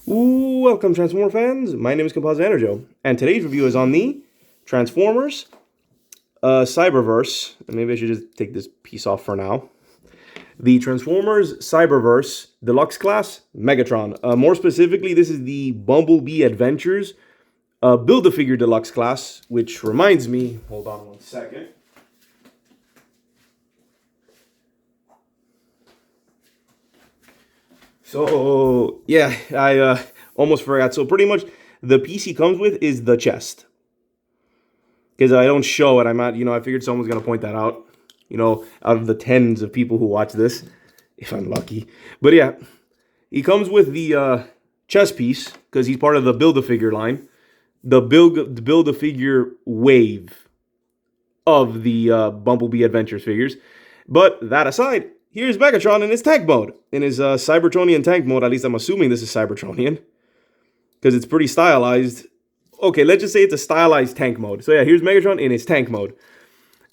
Welcome, Transformer fans. My name is Composite Enerjoe, and today's review is on the Transformers Cyberverse. And maybe I should just take this piece off for now. The Transformers Cyberverse Deluxe class Megatron. More specifically, this is the Bumblebee Adventures Build-A-Figure Deluxe class, which reminds me, hold on one second. So, yeah, I almost forgot. So, pretty much, the piece he comes with is the chest. Because I don't show it. I figured someone's going to point that out. Out of the tens of people who watch this, if I'm lucky. But, yeah, he comes with the chest piece, because he's part of the Build-A-Figure line. The Build-A-Figure wave of the Bumblebee Adventures figures. But, that aside, here's Megatron in his tank mode. In his Cybertronian tank mode. At least I'm assuming this is Cybertronian. Because it's pretty stylized. Okay, let's just say it's a stylized tank mode. So yeah, here's Megatron in his tank mode.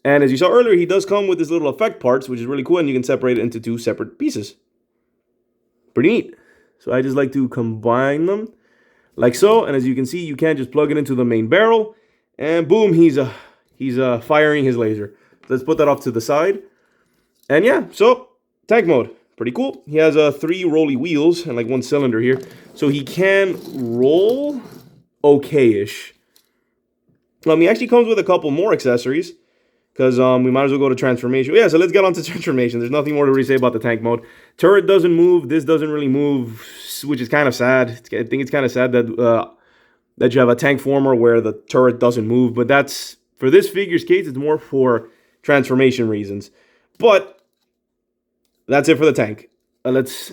And as you saw earlier, he does come with his little effect parts, which is really cool. And you can separate it into two separate pieces. Pretty neat. So I just like to combine them. Like so. And as you can see, you can just plug it into the main barrel. And boom, he's firing his laser. So let's put that off to the side. And yeah, so tank mode, pretty cool. He has 3 rolly wheels and like 1 cylinder here, so he can roll okay-ish. He actually comes with a couple more accessories because we might as well go to transformation. Yeah, so let's get on to transformation. There's nothing more to really say about the tank mode. Turret doesn't move. This doesn't really move, which is kind of sad. I think it's kind of sad that that you have a tank former where the turret doesn't move. But that's for this figure's case. It's more for transformation reasons. But that's it for the tank.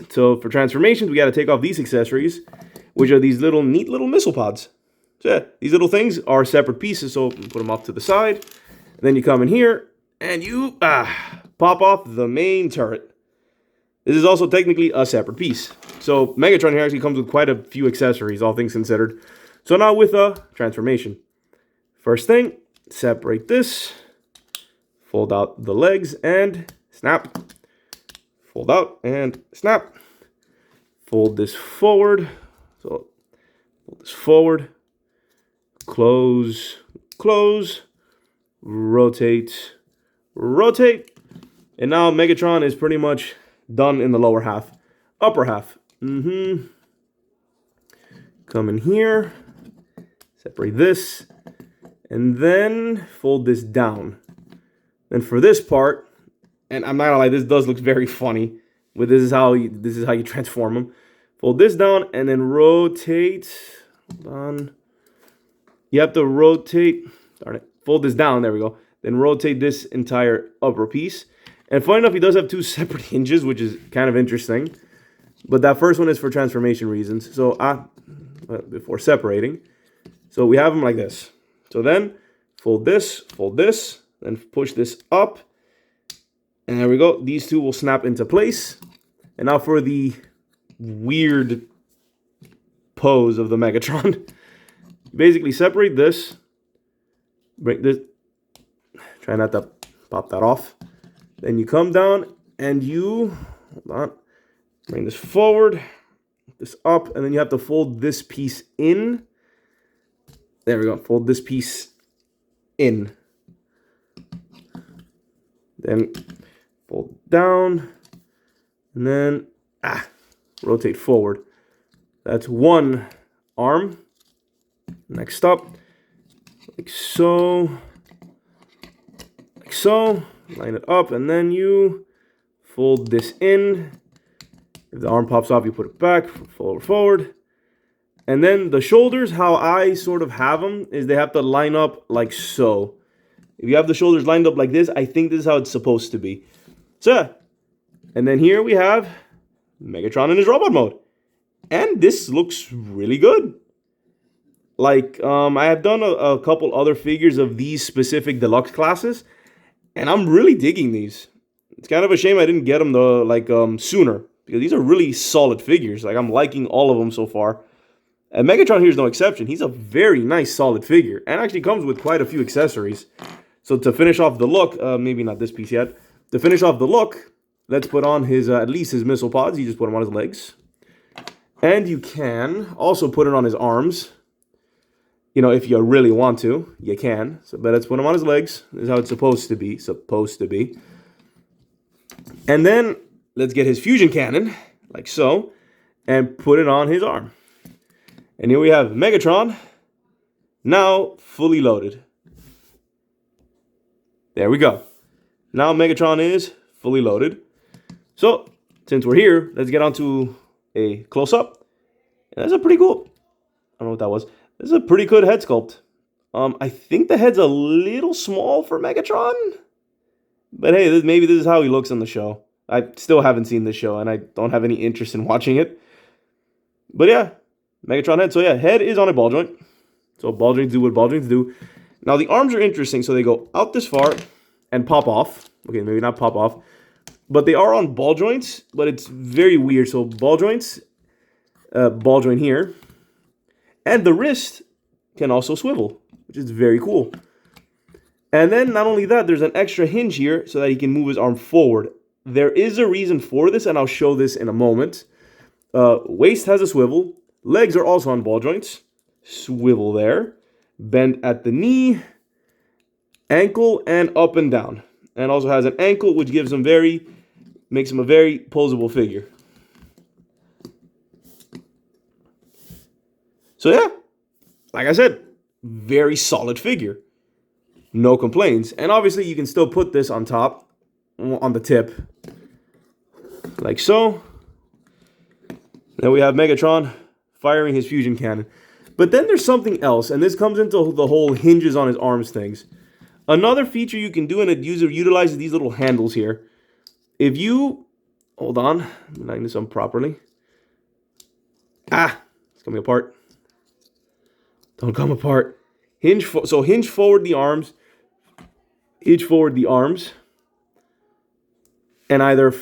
So for transformations, we got to take off these accessories, which are these neat little missile pods. So yeah, these little things are separate pieces, so put them off to the side. Then you come in here, and you pop off the main turret. This is also technically a separate piece. So Megatron here actually comes with quite a few accessories, all things considered. So now with a transformation. First thing, separate this, fold out the legs, and snap. Fold out and snap. Fold this forward. So fold this forward. Close, close. Rotate, rotate. And now Megatron is pretty much done in the lower half. Upper half. Come in here. Separate this. And then fold this down. Then for this part, and I'm not gonna lie, this does look very funny. But this is how you transform them. Fold this down and then rotate. Hold on. You have to rotate. Darn it. Fold this down. There we go. Then rotate this entire upper piece. And funny enough, he does have 2 separate hinges, which is kind of interesting. But that first one is for transformation reasons. So before separating, so we have them like this. So then fold this, then push this up. And there we go. These 2 will snap into place. And now for the weird pose of the Megatron. Basically separate this. Break this. Try not to pop that off. Then you come down and you, hold on, bring this forward, this up, and then you have to fold this piece in. There we go. Fold this piece in. Then fold down, and then rotate forward. That's one arm. Next up, like so, like so. Line it up, and then you fold this in. If the arm pops off, you put it back, forward. And then the shoulders, how I sort of have them, is they have to line up like so. If you have the shoulders lined up like this, I think this is how it's supposed to be. So, and then here we have Megatron in his robot mode. And this looks really good. Like, I have done a couple other figures of these specific deluxe classes, and I'm really digging these. It's kind of a shame I didn't get them sooner, because these are really solid figures. Like, I'm liking all of them so far. And Megatron here is no exception. He's a very nice, solid figure, and actually comes with quite a few accessories. So to finish off the look, maybe not this piece yet. To finish off the look, let's put on his at least his missile pods. You just put them on his legs. And you can also put it on his arms. You know, if you really want to, you can. So, but let's put him on his legs. This is how it's supposed to be. And then let's get his fusion cannon, like so, and put it on his arm. And here we have Megatron, now fully loaded. There we go. Now Megatron is fully loaded. So, since we're here, let's get on to a close-up. And that's a pretty cool, I don't know what that was. This is a pretty good head sculpt. I think the head's a little small for Megatron. But hey, maybe this is how he looks on the show. I still haven't seen this show, and I don't have any interest in watching it. But yeah, Megatron head. So yeah, head is on a ball joint. So ball joints do what ball joints do. Now the arms are interesting. So they go out this far and pop off. Okay, maybe not pop off. But they are on ball joints, but it's very weird. So ball joints, ball joint here. And the wrist can also swivel, which is very cool. And then not only that, there's an extra hinge here so that he can move his arm forward. There is a reason for this, and I'll show this in a moment. Waist has a swivel. Legs are also on ball joints. Swivel there. Bend at the knee, ankle, and up and down. And also has an ankle, which gives him makes him a very posable figure. So yeah, like I said, very solid figure. No complaints. And obviously you can still put this on top, on the tip, like so. Then we have Megatron firing his fusion cannon. But then there's something else, and this comes into the whole hinges on his arms things. Another feature you can do, and it utilizes these little handles here. If you, hold on, I'm lining this up properly. It's coming apart. Don't come apart. Hinge forward the arms. Hinge forward the arms. And either,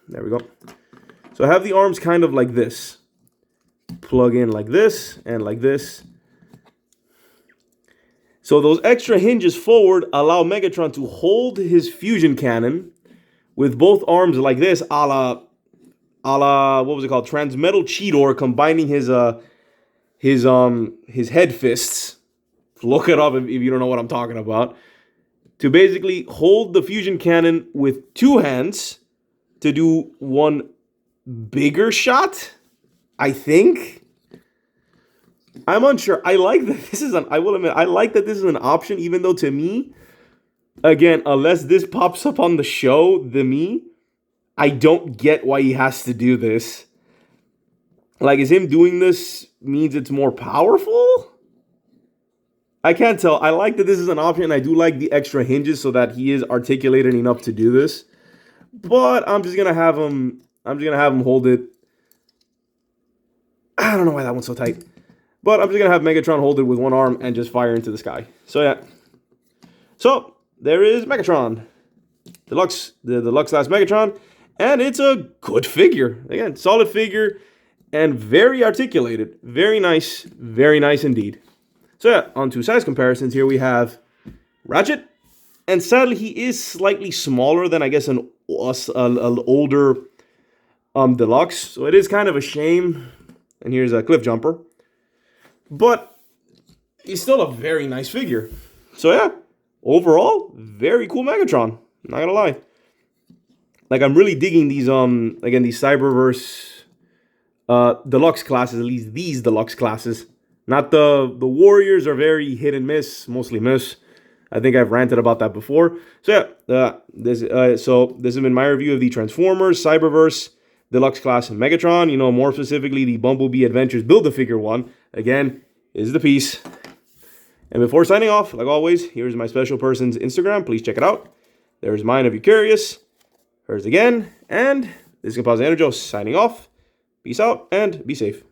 there we go. So have the arms kind of like this. Plug in like this and like this. So those extra hinges forward allow Megatron to hold his fusion cannon with both arms like this, a la what was it called? Transmetal Cheetor, combining his head fists. Look it up if you don't know what I'm talking about. To basically hold the fusion cannon with two hands to do one bigger shot, I think. I'm unsure. I like that this is I will admit, I like that this is an option, even though to me, again, unless this pops up on the show, I don't get why he has to do this. Like, is him doing this means it's more powerful? I can't tell. I like that this is an option. I do like the extra hinges so that he is articulated enough to do this. But I'm just gonna have him hold it. I don't know why that one's so tight. But I'm just gonna have Megatron hold it with one arm and just fire into the sky. So yeah. So there is Megatron. Deluxe, the Deluxe class Megatron. And it's a good figure. Again, solid figure. And very articulated. Very nice indeed. So yeah, on to size comparisons. Here we have Ratchet. And sadly, he is slightly smaller than, I guess, an older Deluxe. So it is kind of a shame. And here's a Cliff Jumper. But he's still a very nice figure. So yeah, overall, very cool Megatron. Not gonna lie. Like, I'm really digging these, again, these Cyberverse Deluxe classes, at least these Deluxe classes. Not the Warriors are very hit and miss, mostly miss. I think I've ranted about that before. So yeah, this has been my review of the Transformers, Cyberverse, Deluxe class, and Megatron. You know, more specifically, the Bumblebee Adventures Build-A-Figure one. Again, is the piece. And before signing off, like always, here's my special person's Instagram. Please check it out. There's mine if you're curious. Hers again. And this is Composite Enerjoe signing off. Peace out and be safe.